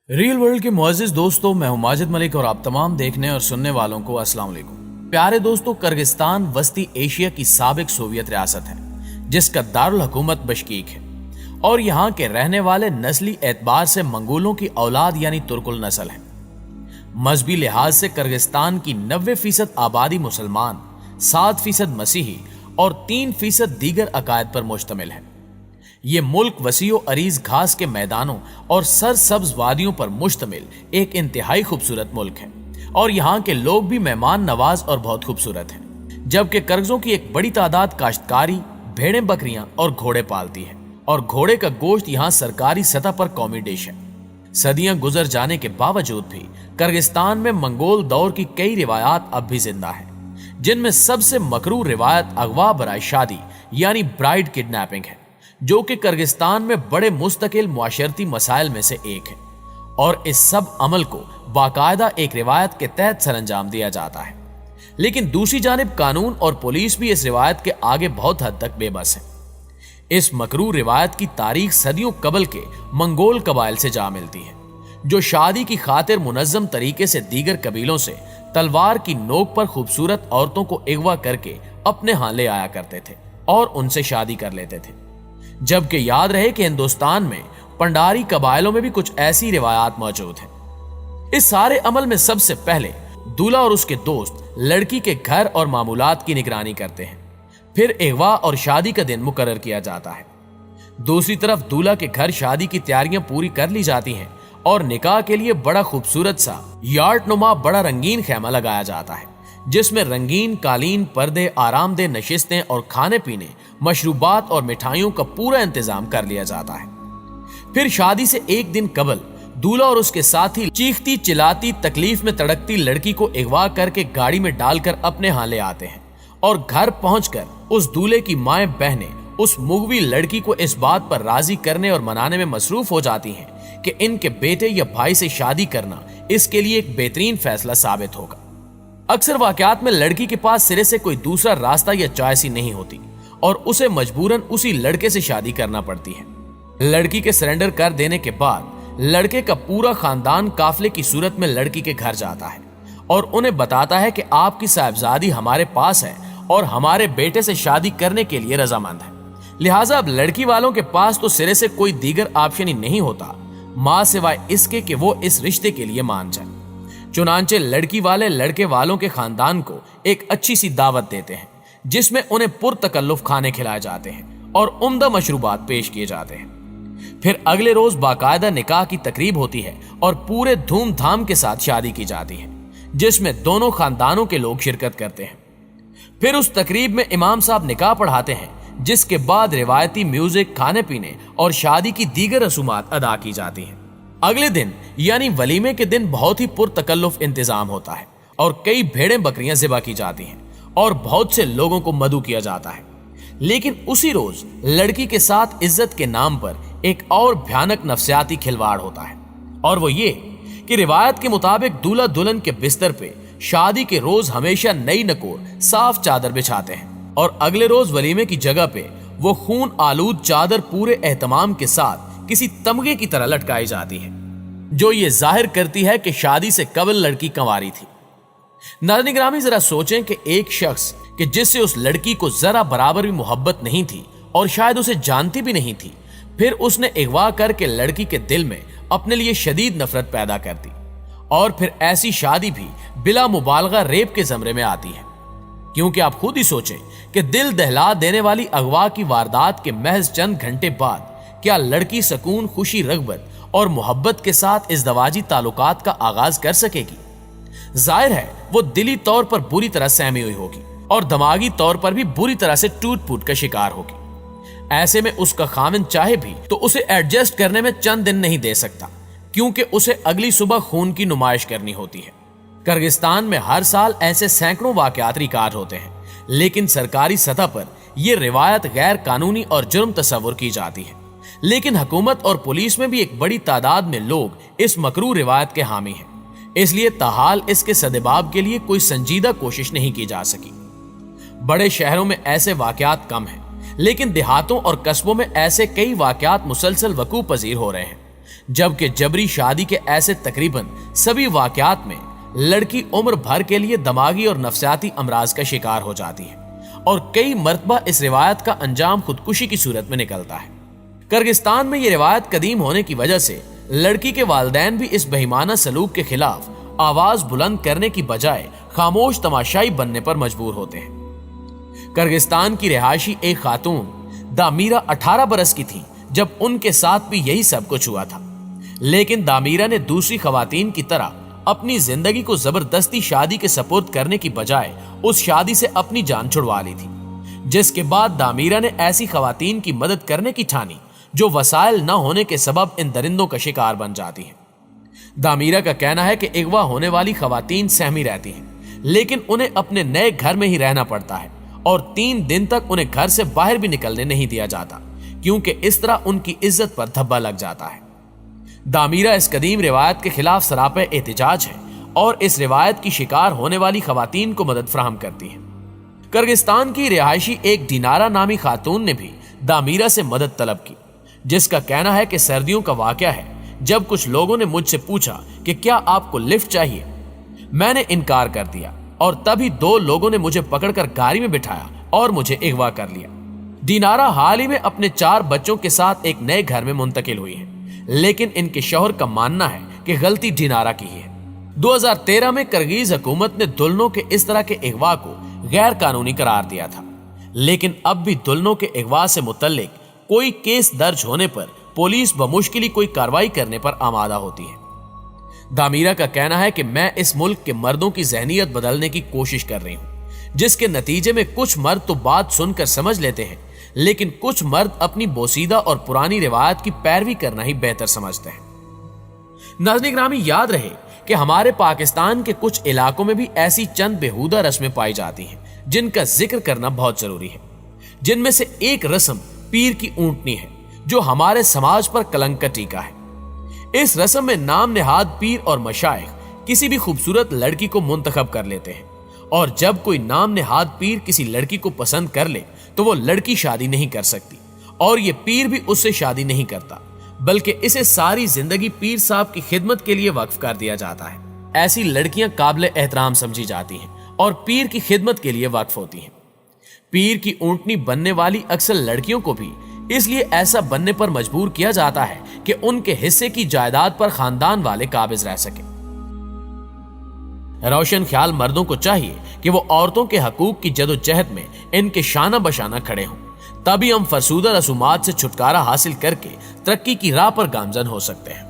Real world के मुअज़्ज़िज़ दोस्तों, मैं हूं माजिद मलिक और आप तमाम देखने और सुनने वालों को अस्सलाम वालेकुम। प्यारे दोस्तों, किर्गिस्तान वस्ती एशिया की साबिक सोवियत रियासत है जिसका दारुल हुकूमत बिश्केक है और यहाँ के रहने वाले नस्ली एतबार से मंगोलों की औलाद यानी तुर्कुल नस्ल है। मजहबी लिहाज से किर्गिस्तान की 90% आबादी मुसलमान, 7% मसीही और 3% दीगर अकायद पर मुश्तमिल है। ये मुल्क वसीओ अरीज घास के मैदानों और सरसब्ज वादियों पर मुश्तमिल एक इंतहाई खूबसूरत मुल्क है और यहाँ के लोग भी मेहमान नवाज और बहुत खूबसूरत हैं। जबकि कर्गजों की एक बड़ी तादाद काश्तकारी, भेड़ें, बकरियां और घोड़े पालती है और घोड़े का गोश्त यहाँ सरकारी सतह पर कौमी डिश है। सदियां गुजर जाने के बावजूद भी किर्गिस्तान में मंगोल दौर की कई रिवायात अब भी जिंदा है, जिनमें सबसे मकरूह रिवायत अगवा बराए शादी यानी ब्राइड किडनैपिंग है, जो कि किर्गिस्तान में बड़े मुस्तकिल मुआशरती मसाइल में से एक है और इस सब अमल को बाकायदा एक रिवायत के तहत सरंजाम दिया जाता है। लेकिन दूसरी जानिब कानून और पुलिस भी इस रिवायत के आगे बहुत हद तक बेबस है। इस मकरूह रिवायत की तारीख सदियों कबल के मंगोल कबाइल से जा मिलती है, जो शादी की खातिर मुनज्जम तरीके से दीगर कबीलों से तलवार की नोक पर खूबसूरत औरतों को अगवा करके अपने यहाँ ले आया करते थे और उनसे शादी कर लेते थे। जबकि याद रहे कि हिंदुस्तान में पंडारी कबाइलों में भी कुछ ऐसी रिवायात मौजूद हैं। इस सारे अमल में सबसे पहले दूल्हा और उसके दोस्त लड़की के घर और मामूलात की निगरानी करते हैं, फिर अगवा और शादी का दिन मुकर्रर किया जाता है। दूसरी तरफ दूल्हा के घर शादी की तैयारियां पूरी कर ली जाती हैं और निकाह के लिए बड़ा खूबसूरत सा यार्ड नुमा बड़ा रंगीन खेमा लगाया जाता है, जिसमें रंगीन कालीन, पर्दे, आरामदेह नशिस्तें और खाने पीने, मशरूबात और मिठाइयों का पूरा इंतजाम कर लिया जाता है। फिर शादी से एक दिन कबल दूल्हा और उसके साथी चीखती चिल्लाती तकलीफ में तड़कती लड़की को अगवा करके गाड़ी में डालकर अपने यहाँ ले आते हैं और घर पहुंचकर उस दूल्हे की माएं बहनें उस मुगवी लड़की को इस बात पर राजी करने और मनाने में मसरूफ हो जाती हैं कि इनके बेटे या भाई से शादी करना इसके लिए एक बेहतरीन फैसला साबित होगा। अक्सर वाकयात में लड़की के पास सिरे से कोई दूसरा रास्ता या चॉइस ही नहीं होती और उसे मजबूरन उसी लड़के से शादी करना पड़ती है। लड़की के सरेंडर कर देने के बाद लड़के का पूरा खानदान काफले की सूरत में लड़की के घर जाता है और उन्हें बताता है कि आपकी साहबजादी हमारे पास है और हमारे बेटे से शादी करने के लिए रजामंद है। लिहाजा अब लड़की वालों के पास तो सिरे से कोई दीगर ऑप्शन ही नहीं होता मां सिवाय इसके कि वो इस रिश्ते के लिए मान जाए। चुनांचे लड़की वाले लड़के वालों के खानदान को एक अच्छी सी दावत देते हैं, जिसमें उन्हें पुरतकल्लुफ खाने खिलाए जाते हैं और उम्दा मशरूबात पेश किए जाते हैं। फिर अगले रोज बाकायदा निकाह की तकरीब होती है और पूरे धूमधाम के साथ शादी की जाती है, जिसमें दोनों खानदानों के लोग शिरकत करते हैं। फिर उस तकरीब में इमाम साहब निकाह पढ़ाते हैं, जिसके बाद रिवायती म्यूजिक, खाने पीने और शादी की दीगर रसूमात अदा की जाती हैं। अगले दिन यानी वलीमे के दिन बहुत ही पुरतकल्लुफ इंतजाम होता है और कई भेड़ें बकरियां ज़िबा की जाती हैं और बहुत से लोगों को मदऊ किया जाता है। लेकिन उसी रोज लड़की के साथ इज्जत के नाम पर एक और भयानक नफ्सियाती खिलवाड़ होता है और वो ये कि रिवायत के मुताबिक दूल्हा दुल्हन के बिस्तर पे शादी के रोज हमेशा नई नकोर साफ चादर बिछाते हैं और अगले रोज वलीमे की जगह पे वो खून आलूद चादर पूरे एहतमाम के साथ किसी तमगे की तरह लटकाई जाती है, जो ये जाहिर करती है कि शादी से कबल लड़की कंवारी थी। नाज़रीन, जरा सोचें कि एक शख्स कि जिससे उस लड़की को जरा बराबर भी मोहब्बत नहीं थी और शायद उसे जानती भी नहीं थी, फिर उसने अगवा करके लड़की के दिल में अपने लिए शदीद नफरत पैदा कर दी और फिर ऐसी शादी भी बिला मुबालगा रेप के जमरे में आती है। क्योंकि आप खुद ही सोचें कि दिल दहला देने वाली अगवा की वारदात के महज चंद घंटे बाद क्या लड़की सकून, खुशी, रगबत और मोहब्बत के साथ इज़दवाजी ताल्लुकात का आगाज कर सकेगी? जाहिर है वो दिली तौर पर बुरी तरह सहमी हुई होगी और दिमागी तौर पर भी बुरी तरह से टूट फूट का शिकार होगी। ऐसे में उसका खाविंद चाहे भी तो उसे एडजस्ट करने में चंद दिन नहीं दे सकता, क्योंकि उसे अगली सुबह खून की नुमाइश करनी होती है। किर्गिस्तान में हर साल ऐसे सैकड़ों वाकयात रिकॉर्ड होते हैं, लेकिन सरकारी सतह पर यह रिवायत गैर कानूनी और जुर्म तस्वुर की जाती है। लेकिन हुकूमत और पुलिस में भी एक बड़ी तादाद में लोग इस मकरूह रिवायत के हामी हैं, इसलिए ताहाल इसके सदेबाब के लिए कोई संजीदा कोशिश नहीं की जा सकी। बड़े शहरों में ऐसे वाकयात कम हैं, लेकिन देहातों और कस्बों में ऐसे कई वाकयात मुसलसल वकूअ पजीर हो रहे हैं, जबकि जबरी शादी के ऐसे तकरीबन सभी वाकयात में लड़की उम्र भर के लिए दिमागी और नफसियाती अमराज का शिकार हो जाती है और कई मर्तबा इस रिवायत का अंजाम खुदकुशी की सूरत में निकलता है। किर्गिस्तान में यह रिवायत कदीम होने की वजह से लड़की के वालिदैन भी इस बेईमाना सलूक के खिलाफ आवाज बुलंद करने की बजाय खामोश तमाशाई बनने पर मजबूर होते हैं। किर्गिस्तान की रिहायशी एक खातून दामीरा 18 बरस की थी जब उनके साथ भी यही सब कुछ हुआ था, लेकिन दामीरा ने दूसरी खवातीन की तरह अपनी जिंदगी को जबरदस्ती शादी के सपुर्द करने की बजाय उस शादी से अपनी जान छुड़वा ली थी, जिसके बाद दामीरा ने ऐसी खवातीन की मदद करने की ठानी जो वसाइल न होने के सबब इन दरिंदों का शिकार बन जाती हैं। दामीरा का कहना है कि अगवा होने वाली खवातीन सहमी रहती हैं, लेकिन उन्हें अपने नए घर में ही रहना पड़ता है और 3 दिन तक उन्हें घर से बाहर भी निकलने नहीं दिया जाता, क्योंकि इस तरह उनकी इज्जत पर धब्बा लग जाता है। दामीरा इस कदीम रिवायत के खिलाफ सरापे एहतिजाज है और इस रिवायत की शिकार होने वाली खवातीन को मदद फराहम करती है। किर्गिस्तान की रिहायशी एक दिनारा नामी खातून ने भी दामीरा से मदद तलब की, जिसका कहना है कि सर्दियों का वाकया है जब कुछ लोगों ने मुझसे पूछा कि क्या आपको लिफ्ट चाहिए। मैंने इनकार कर दिया और तभी 2 लोगों ने मुझे पकड़कर गाड़ी में बिठाया और मुझे अगवा कर लिया। दिनारा हाल ही में अपने 4 बच्चों के साथ एक नए घर में मुंतकिल हुई है, लेकिन इनके शौहर का मानना है कि गलती दिनारा की है। 2013 में किर्गिज हुकूमत ने दुल्हनों के इस तरह के अगवा को गैर कानूनी करार दिया था, लेकिन अब भी दुल्हनों के अगवा से मुतल्लिक कोई केस दर्ज होने पर पुलिस बमुश्किल कोई कार्रवाई करने पर आमादा होती है। दामीरा का कहना है कि मैं इस मुल्क के मर्दों की जहनियत बदलने की कोशिश कर रही हूं, जिसके नतीजे में कुछ मर्द तो बात सुनकर समझ लेते हैं, लेकिन कुछ मर्द अपनी बोसीदा और पुरानी रिवायत की पैरवी करना ही बेहतर समझते हैं। नाज़रीन ग्रामी, याद रहे कि हमारे पाकिस्तान के कुछ इलाकों में भी ऐसी चंद बेहुदा रस्में पाई जाती हैं जिनका जिक्र करना बहुत जरूरी है। जिनमें से एक रस्म पीर की ऊंटनी है, जो हमारे समाज पर कलंक का टीका है। इस रस्म में नाम नेहाद पीर और मशाइख किसी भी खूबसूरत लड़की को मुंतखब कर लेते हैं, और जब कोई नाम नेहाद पीर किसी लड़की को पसंद कर ले तो वो लड़की शादी नहीं कर सकती और ये पीर भी उससे शादी नहीं करता, बल्कि इसे सारी जिंदगी पीर साहब की खिदमत के लिए वक्फ कर दिया जाता है। ऐसी लड़कियां काबिल एहतराम समझी जाती हैं और पीर की खिदमत के लिए वक्फ होती हैं। पीर की ऊंटनी बनने वाली अक्सर लड़कियों को भी इसलिए ऐसा बनने पर मजबूर किया जाता है कि उनके हिस्से की जायदाद पर खानदान वाले काबिज रह सके। रोशन ख्याल मर्दों को चाहिए कि वो औरतों के हकूक की जदोजहद में इनके शाना बशाना खड़े हों, तभी हम फरसूदा रसूमात से छुटकारा हासिल करके तरक्की की राह पर गामजन हो सकते हैं।